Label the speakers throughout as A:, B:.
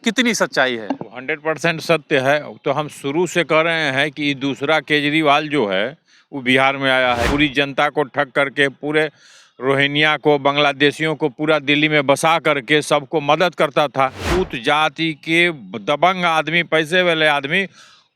A: कितनी सच्चाई है?
B: 100% सत्य है। तो हम शुरू से कह रहे हैं कि दूसरा केजरीवाल जो है वो बिहार में आया है, पूरी जनता को ठग करके, पूरे रोहिंग्या को, बांग्लादेशियों को पूरा दिल्ली में बसा करके सबको मदद करता था। पूत जाति के दबंग आदमी, पैसे वाले आदमी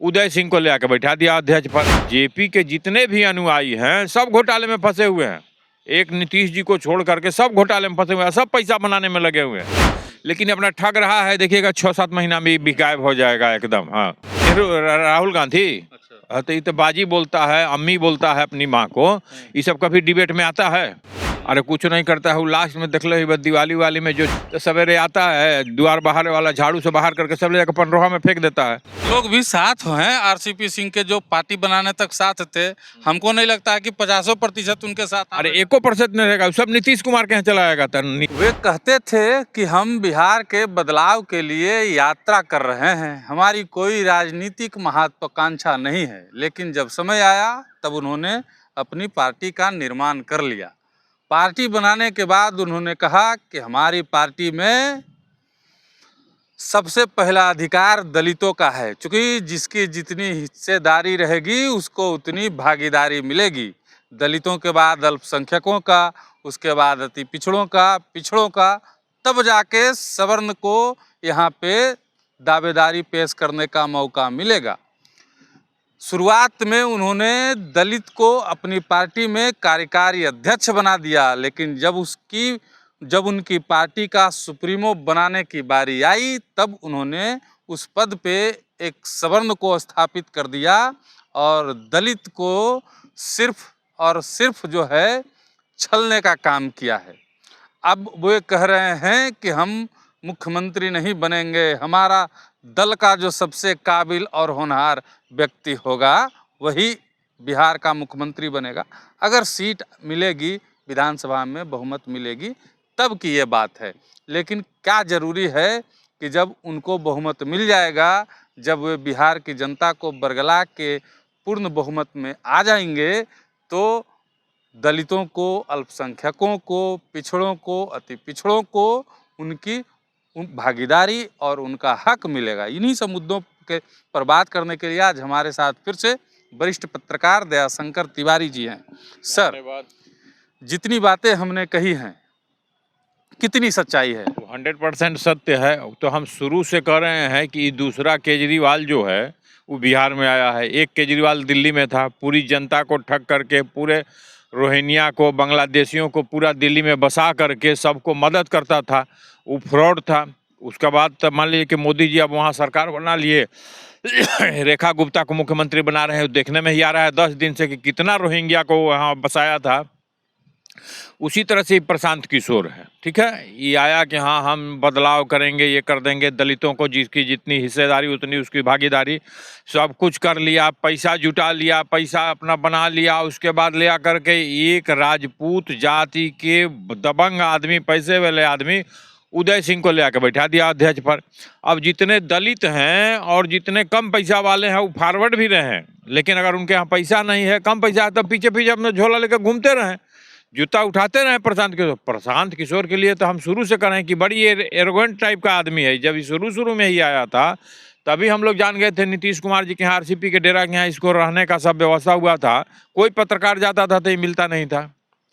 B: उदय सिंह को ले आकर बैठा दिया अध्यक्ष पर। जेपी के जितने भी अनुयायी हैं सब घोटाले में फंसे हुए हैं। एक नीतीश जी को छोड़ करके सब घोटाले में फंसे हुए हैं, सब पैसा बनाने में लगे हुए हैं। लेकिन अपना ठग रहा है, देखिएगा 6-7 महीना में भी गायब हो जाएगा एकदम। हाँ, राहुल गांधी तो ये तो बाजी बोलता है, अम्मी बोलता है अपनी माँ को, ये सब कभी डिबेट में आता है? अरे कुछ नहीं करता है वो। लास्ट में देख लो दिवाली वाली में जो सवेरे आता है, द्वार बाहर वाला झाड़ू से बाहर करके सब ले जाकर पंडरोहा में फेंक देता है।
A: लोग भी साथ हैं, आरसीपी सिंह के जो पार्टी बनाने तक साथ थे, हमको नहीं लगता है कि 50% उनके साथ।
B: अरे 1% नहीं रहेगा, सब नीतीश कुमार के यहाँ चला जाएगा।
A: वे कहते थे कि हम बिहार के बदलाव के लिए यात्रा कर रहे हैं, हमारी कोई राजनीतिक महत्वाकांक्षा नहीं है। लेकिन जब समय आया तब उन्होंने अपनी पार्टी का निर्माण कर लिया। पार्टी बनाने के बाद उन्होंने कहा कि हमारी पार्टी में सबसे पहला अधिकार दलितों का है, क्योंकि जिसकी जितनी हिस्सेदारी रहेगी उसको उतनी भागीदारी मिलेगी। दलितों के बाद अल्पसंख्यकों का, उसके बाद अति पिछड़ों का, तब जाके सवर्ण को यहाँ पे दावेदारी पेश करने का मौका मिलेगा। शुरुआत में उन्होंने दलित को अपनी पार्टी में कार्यकारी अध्यक्ष बना दिया, लेकिन जब उनकी पार्टी का सुप्रीमो बनाने की बारी आई तब उन्होंने उस पद पे एक सवर्ण को स्थापित कर दिया और दलित को सिर्फ और सिर्फ जो है छलने का काम किया है। अब वो कह रहे हैं कि हम मुख्यमंत्री नहीं बनेंगे, हमारा दल का जो सबसे काबिल और होनहार व्यक्ति होगा वही बिहार का मुख्यमंत्री बनेगा। अगर सीट मिलेगी, विधानसभा में बहुमत मिलेगी, तब की ये बात है। लेकिन क्या ज़रूरी है कि जब उनको बहुमत मिल जाएगा, जब वे बिहार की जनता को बरगला के पूर्ण बहुमत में आ जाएंगे, तो दलितों को, अल्पसंख्यकों को, पिछड़ों को, अति पिछड़ों को उनकी भागीदारी और उनका हक मिलेगा। इन्हीं सब मुद्दों के पर बात करने के लिए आज हमारे साथ फिर से वरिष्ठ पत्रकार दयाशंकर तिवारी जी हैं। सर, जितनी बातें हमने कही हैं कितनी सच्चाई है?
B: 100% सत्य है। तो हम शुरू से कह रहे हैं कि दूसरा केजरीवाल जो है वो बिहार में आया है। एक केजरीवाल दिल्ली में था, पूरी जनता को ठग करके, पूरे रोहिंग्या को, बांग्लादेशियों को पूरा दिल्ली में बसा करके सबको मदद करता था। वो फ्रॉड था। उसके बाद तब मान लीजिए कि मोदी जी अब वहाँ सरकार बना लिए, रेखा गुप्ता को मुख्यमंत्री बना रहे हैं। देखने में ही आ रहा है 10 दिन से कि कितना रोहिंग्या को वहाँ बसाया था। उसी तरह से प्रशांत किशोर है, ठीक है। ये आया कि हाँ हम बदलाव करेंगे, ये कर देंगे, दलितों को जिसकी जितनी हिस्सेदारी उतनी उसकी भागीदारी, सब कुछ कर लिया, पैसा जुटा लिया, पैसा अपना बना लिया। उसके बाद ले आकर के एक राजपूत जाति के दबंग आदमी, पैसे वाले आदमी उदय सिंह को ले आकर बैठा दिया अध्यक्ष पर। अब जितने दलित हैं और जितने कम पैसा वाले हैं वो फॉरवर्ड भी रहे हैं, लेकिन अगर उनके यहाँ पैसा नहीं है, कम पैसा है, तब पीछे पीछे अपना झोला लेकर घूमते रहें, जूता उठाते रहे प्रशांत किशोर के लिए तो हम शुरू से कर रहे हैं कि बड़ी एरोगेंट टाइप का आदमी है। जब शुरू में ही आया था तभी हम लोग जान गए थे नीतीश कुमार जी के यहाँ आरसीपी के डेरा के यहाँ इसको रहने का सब व्यवस्था हुआ था। कोई पत्रकार जाता था तो ये मिलता नहीं था,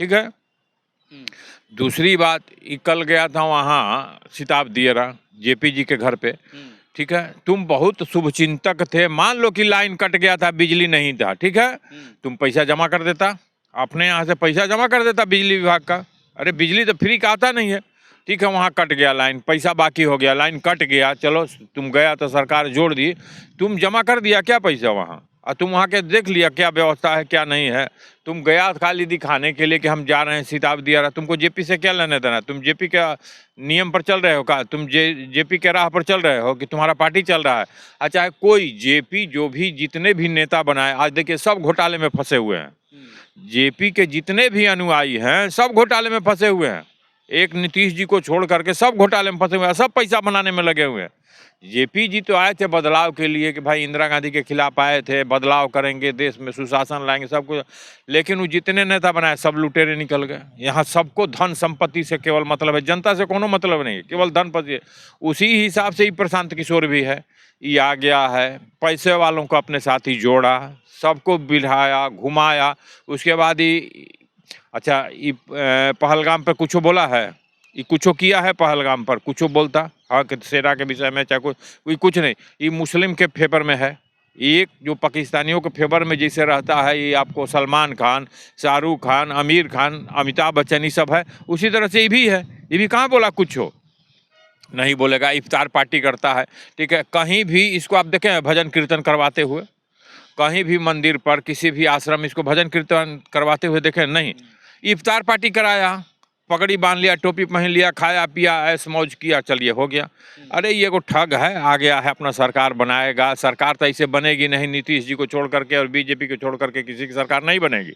B: ठीक है। दूसरी बात, कल गया था वहाँ सिताब दियरा जेपी जी के घर पे, ठीक है। तुम बहुत शुभचिंतक थे, मान लो कि लाइन कट गया था, बिजली नहीं था, ठीक है, तुम पैसा जमा कर देता, अपने यहाँ से पैसा जमा कर देता बिजली विभाग का। अरे बिजली तो फ्री का आता नहीं है, ठीक है। वहाँ कट गया लाइन, पैसा बाकी हो गया, लाइन कट गया, चलो तुम गया तो सरकार जोड़ दी, तुम जमा कर दिया क्या पैसा वहाँ, और तुम वहाँ के देख लिया क्या व्यवस्था है क्या नहीं है। तुम गया खाली दिखाने के लिए कि हम जा रहे हैं सिताब दिया, तुमको जेपी से क्या लेने देना? तुम जेपी के नियम पर चल रहे हो का? तुम जेपी के राह पर चल रहे हो कि तुम्हारा पार्टी चल रहा है? अच्छा, कोई जेपी जो भी जितने भी नेता बनाए, आज देखिए सब घोटाले में फंसे हुए हैं। जेपी के जितने भी अनुयायी हैं सब घोटाले में फंसे हुए हैं, एक नीतीश जी को छोड़ करके सब घोटाले में फंसे हुए हैं, सब पैसा बनाने में लगे हुए हैं। जेपी जी तो आए थे बदलाव के लिए कि भाई इंदिरा गांधी के खिलाफ आए थे, बदलाव करेंगे, देश में सुशासन लाएंगे, सब कुछ, लेकिन वो जितने नेता बनाए सब लुटेरे निकल गए। यहाँ सबको धन संपत्ति से केवल मतलब है, जनता से कोनो मतलब नहीं है, केवल धन पति। उसी हिसाब से ही प्रशांत किशोर भी है, ये आ गया है, पैसे वालों को अपने साथ ही जोड़ा, सबको बिठाया घुमाया, उसके बाद ही अच्छा ये पहलगाम पे कुछ बोला है, ये कुछ किया है पहलगाम पर, कुछ बोलता हाँ कि सेना के विषय में चाहे कोई कुछ नहीं, ये मुस्लिम के फेवर में है, एक जो पाकिस्तानियों के फेवर में जैसे रहता है, ये आपको सलमान खान, शाहरुख खान, आमिर खान, अमिताभ बच्चन ये सब है, उसी तरह से ये भी है। ये भी कहाँ बोला कुछ हो, नहीं बोलेगा। इफ्तार पार्टी करता है, ठीक है, कहीं भी इसको आप देखें भजन कीर्तन करवाते हुए, कहीं भी मंदिर पर किसी भी आश्रम इसको भजन कीर्तन करवाते हुए देखें नहीं। इफ्तार पार्टी कराया, पगड़ी बांध लिया, टोपी पहन लिया, खाया पिया, ऐश मौज किया, चलिए हो गया। अरे ये को ठग है, आ गया है, अपना सरकार बनाएगा। सरकार तो ऐसे बनेगी नहीं, नीतीश जी को छोड़ करके और बीजेपी को छोड़ करके किसी की सरकार नहीं बनेगी,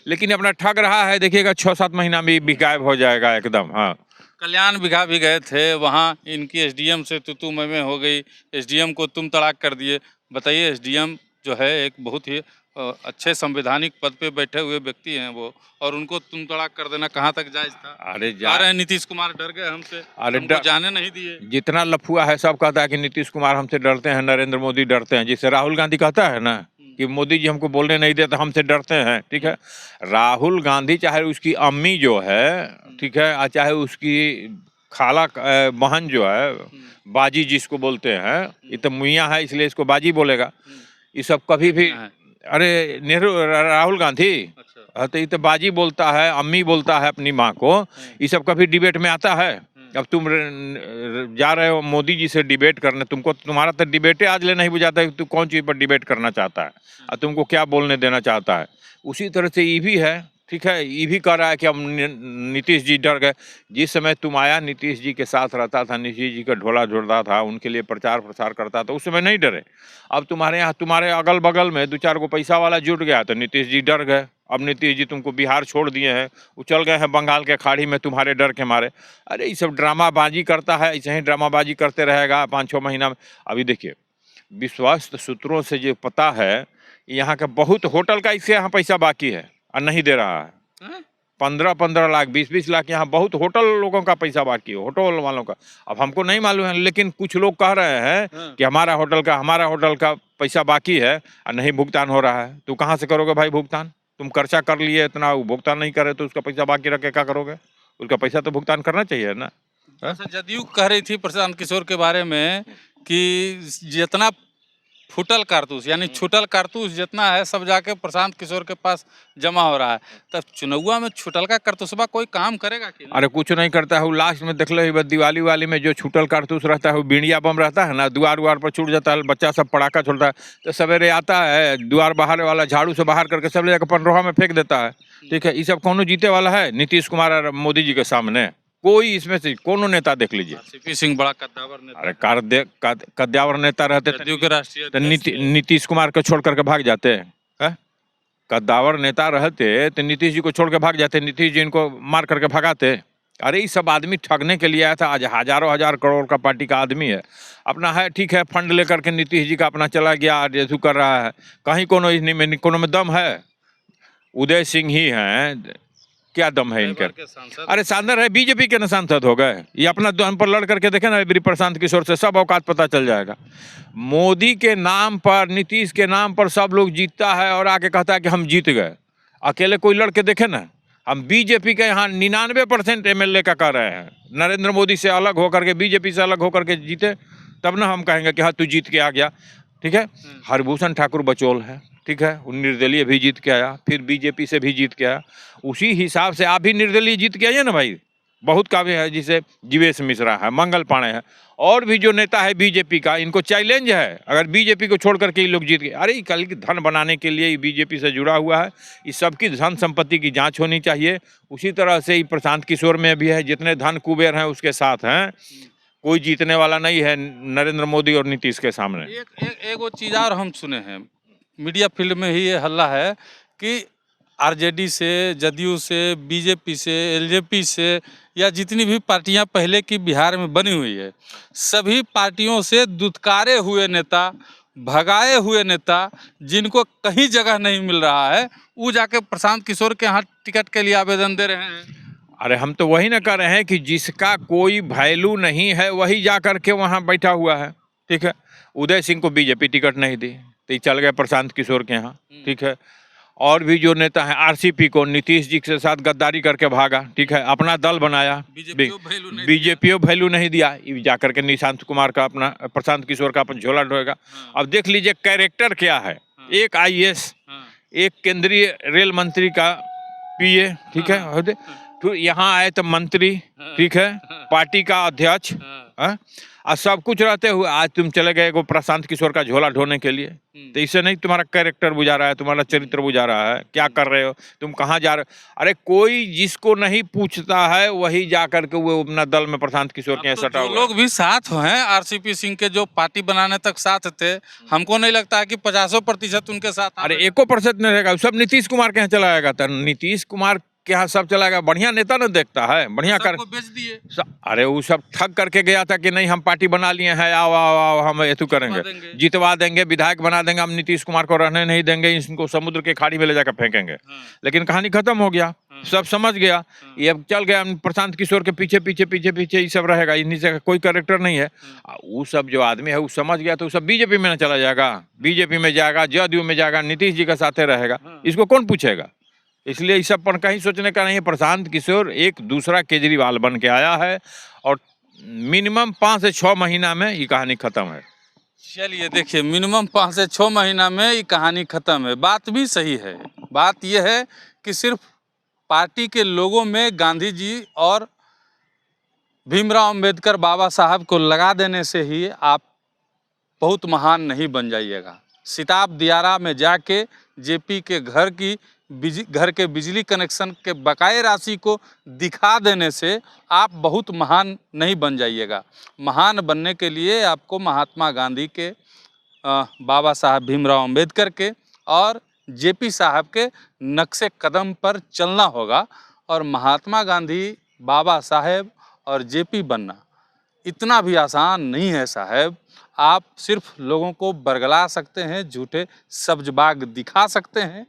B: लेकिन अपना ठग रहा है। देखिएगा 6-7 महीना में भी गायब हो जाएगा एकदम। हाँ,
A: कल्याण बिघा भी गए थे, वहाँ इनकी एसडीएम से तू मैं हो गई, एसडीएम को तुम तड़ाक कर दिए। बताइए, एसडीएम जो है एक बहुत ही अच्छे संवैधानिक पद पे बैठे हुए व्यक्ति हैं वो, और उनको तुम तड़ाक कर देना कहाँ तक जायज था?
B: अरे
A: जा रहे हैं नीतीश कुमार डर गए हमसे,
B: अरे
A: हमको जाने नहीं दिए।
B: जितना लफुआ है सब कहता है कि नीतीश कुमार हमसे डरते हैं, नरेंद्र मोदी डरते हैं। जैसे राहुल गांधी कहता है ना कि मोदी जी हमको बोलने नहीं देते, हमसे डरते हैं, ठीक है। राहुल गांधी चाहे उसकी अम्मी जो है, ठीक है, और चाहे उसकी खाला बहन जो है, बाजी जिसको बोलते हैं, ये तो मुइया है इसलिए इसको बाजी बोलेगा, ये सब कभी भी, अरे नेहरू राहुल गांधी, हाँ, तो ये तो बाजी बोलता है, अम्मी बोलता है अपनी माँ को, ये सब कभी डिबेट में आता है? अब तुम जा रहे हो मोदी जी से डिबेट करने, तुमको तुम्हारा तो डिबेटे आज ले नहीं बुझाता है कि तू कौन चीज़ पर डिबेट करना चाहता है और तुमको क्या बोलने देना चाहता है। उसी तरह से ये भी है, ठीक है, ये भी कह रहा है कि हम नीतीश जी डर गए। जिस समय तुम आया नीतीश जी के साथ रहता था, नीतीश जी का ढोला झोड़ता था, उनके लिए प्रचार प्रसार करता था, उस समय नहीं डरे। अब तुम्हारे यहाँ तुम्हारे अगल बगल में 2-4 को पैसा वाला जुट गया तो नीतीश जी डर गए। अब नीतीश जी तुमको बिहार छोड़ दिए हैं, वो चल गए हैं बंगाल के खाड़ी में तुम्हारे डर के मारे। अरे ये सब ड्रामाबाजी करता है, ऐसे ही ड्रामाबाजी करते रहेगा 5-6 महीना में। अभी देखिए, विश्वस्त सूत्रों से जो पता है, यहाँ का बहुत होटल का इससे यहाँ पैसा बाकी है और नहीं दे रहा है। 15-15 लाख, 20-20 लाख यहाँ बहुत होटल लोगों का पैसा बाकी है, होटल वालों का। अब हमको नहीं मालूम है, लेकिन कुछ लोग कह रहे हैं कि हमारा होटल का पैसा बाकी है और नहीं भुगतान हो रहा है। तो कहाँ से करोगे भाई भुगतान? तुम खर्चा कर लिए इतना, वो भुगतान नहीं करे तो उसका पैसा बाकी रख के क्या करोगे? उसका पैसा तो भुगतान करना चाहिए ना।
A: जदयू कह रही थी प्रशांत किशोर के बारे में कि जितना फुटल कारतूस यानी छुटल कारतूस जितना है सब जाके प्रशांत किशोर के पास जमा हो रहा है। तब चुनावा में छुटल का कारतूसबा कोई काम करेगा कि?
B: अरे कुछ नहीं करता है वो। लास्ट में देख लो दिवाली वाली में जो छुटल कारतूस रहता है, वो बीड़िया बम रहता है ना, द्वार पर छूट जाता है, बच्चा सब पटाखा छोड़ता है, तो सवेरे आता है द्वार बाहर वाला झाड़ू से बाहर करके सब ले जाकर पनरोहा में फेंक देता है, ठीक है। ये सब कौन जीते वाला है? नीतीश कुमार और मोदी जी के सामने कोई इसमें से कोनो नेता देख लीजिए।
A: सीपी सिंह बड़ा कद्दावर नेता,
B: अरे कद्दावर नेता रहते
A: जदयू के राष्ट्रीय
B: तो नीतीश कुमार को छोड़ करके भाग जाते हैं। कद्दावर नेता रहते तो नीतीश जी को छोड़ के भाग जाते, नीतीश जी इनको मार करके भगाते। अरे ये सब आदमी ठगने के लिए आया था। आज हजारों हजार करोड़ का पार्टी का आदमी है, अपना है, ठीक है, फंड लेकर के नीतीश जी का अपना चला गया, जैसू कर रहा है। कहीं कोनो में दम है? उदय सिंह ही हैं, क्या दम है इनके? अरे सांसद है, बीजेपी के न सांसद हो गए। ये अपना दम पर लड़ करके देखे ना प्रशांत किशोर से, सब औकात पता चल जाएगा। मोदी के नाम पर, नीतीश के नाम पर सब लोग जीतता है और आके कहता है कि हम जीत गए। अकेले कोई लड़के देखे ना, हम बीजेपी के यहाँ 99% MLA का कर रहे हैं। नरेंद्र मोदी से अलग होकर के, बीजेपी से अलग होकर के जीते, तब ना हम कहेंगे कि हाँ तू जीत के आ गया, ठीक है। हरभूषण ठाकुर बचौल है, ठीक है, वो निर्दलीय भी जीत के आया, फिर बीजेपी से भी जीत के आया। उसी हिसाब से आप भी निर्दलीय जीत के आइए ना भाई। बहुत काबिल है, जिसे जीवेश मिश्रा है, मंगल पांडे है, और भी जो नेता है बीजेपी का, इनको चैलेंज है अगर बीजेपी को छोड़ करके ये लोग जीत गए। अरे कल की धन बनाने के लिए बीजेपी से जुड़ा हुआ है, इस सबकी धन संपत्ति की जांच होनी चाहिए। उसी तरह से ही प्रशांत किशोर में भी है, जितने धन कुबेर हैं उसके साथ हैं, कोई जीतने वाला नहीं है नरेंद्र मोदी और नीतीश के सामने।
A: एक वो चीज़ और हम सुने हैं, मीडिया फील्ड में ही ये हल्ला है कि आरजेडी से, जदयू से, बीजेपी से, एलजेपी से या जितनी भी पार्टियां पहले की बिहार में बनी हुई है, सभी पार्टियों से दुत्कारे हुए नेता, भगाए हुए नेता, जिनको कहीं जगह नहीं मिल रहा है, वो जाके प्रशांत किशोर के यहाँ टिकट के लिए आवेदन दे रहे हैं।
B: अरे हम तो वही ना कर रहे हैं कि जिसका कोई वैल्यू नहीं है वही जा करके वहाँ बैठा हुआ है। ठीक है, उदय सिंह को बीजेपी टिकट नहीं दी तो ये चल गए प्रशांत किशोर के यहाँ। ठीक है, और भी जो नेता हैं, आरसीपी को नीतीश जी के साथ गद्दारी करके भागा। ठीक है, अपना दल बनाया, बीजेपी वैल्यू नहीं दिया, ये जा करके निशांत कुमार का अपना, प्रशांत किशोर का अपन झोला ढोएगा। अब देख लीजिए कैरेक्टर क्या है, एक आईएएस, एक केंद्रीय रेल मंत्री का पीए। ठीक है, तो यहाँ आए तो मंत्री, ठीक है, पार्टी का अध्यक्ष, और सब कुछ रहते हुए आज तुम चले गए को प्रशांत किशोर का झोला ढोने के लिए। तो इससे नहीं तुम्हारा कैरेक्टर बुझा रहा है, तुम्हारा चरित्र बुझा रहा है, क्या कर रहे हो, तुम कहाँ जा रहे हो। अरे कोई जिसको नहीं पूछता है वही जा करके वो अपना दल में प्रशांत किशोर के सटा हुआ।
A: लोग भी साथ हैं आरसीपी सिंह के, जो पार्टी बनाने तक साथ थे, हमको नहीं लगता है कि 50% उनके साथ।
B: अरे 1% नहीं रहेगा, सब नीतीश कुमार के यहाँ चला जाएगा। तो नीतीश कुमार के यहाँ सब चलाएगा, बढ़िया नेता न देखता है, बढ़िया कर
A: बेच दिए।
B: अरे वो सब ठग करके गया था कि नहीं हम पार्टी बना लिए हैं, आओ आओ आओ हम ये करेंगे, जितवा देंगे, विधायक बना देंगे, हम नीतीश कुमार को रहने नहीं देंगे, इनको समुद्र के खाड़ी में ले जाकर फेंकेंगे। लेकिन कहानी खत्म हो गया, सब समझ गया, ये अब चल गया प्रशांत किशोर के पीछे पीछे पीछे पीछे ये सब रहेगा, इन्हीं से कोई कैरेक्टर नहीं है। वो सब जो आदमी है वो समझ गया, तो वो सब बीजेपी में न चला जाएगा, बीजेपी में जाएगा, जदयू में जाएगा, नीतीश जी के साथ रहेगा, इसको कौन पूछेगा। इसलिए इस सब पर कहीं सोचने का नहीं है। प्रशांत किशोर एक दूसरा केजरीवाल बन के आया है और मिनिमम 5 से 6 महीना में ये कहानी खत्म है।
A: चलिए देखिए, मिनिमम 5 से 6 महीना में ये कहानी खत्म है। बात भी सही है। बात यह है कि सिर्फ पार्टी के लोगों में गांधी जी और भीमराव अंबेडकर बाबा साहब को लगा देने से ही आप बहुत महान नहीं बन जाइएगा। सिताब दियारा में जाके जेपी के घर के बिजली कनेक्शन के बकाये राशि को दिखा देने से आप बहुत महान नहीं बन जाइएगा। महान बनने के लिए आपको महात्मा गांधी के, बाबा साहब भीमराव अंबेडकर के और जेपी साहब के नक्शे कदम पर चलना होगा। और महात्मा गांधी, बाबा साहब और जेपी बनना इतना भी आसान नहीं है साहब। आप सिर्फ लोगों को बरगला सकते हैं, झूठे सब्जबाग दिखा सकते हैं,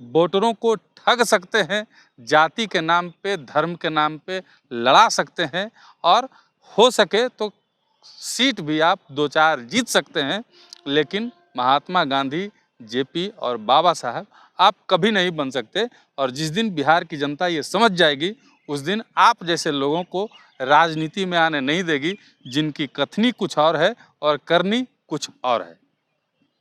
A: वोटरों को ठग सकते हैं, जाति के नाम पे, धर्म के नाम पे लड़ा सकते हैं, और हो सके तो सीट भी आप 2-4 जीत सकते हैं। लेकिन महात्मा गांधी, जेपी और बाबा साहब आप कभी नहीं बन सकते। और जिस दिन बिहार की जनता ये समझ जाएगी, उस दिन आप जैसे लोगों को राजनीति में आने नहीं देगी, जिनकी कथनी कुछ और है और करनी कुछ और है।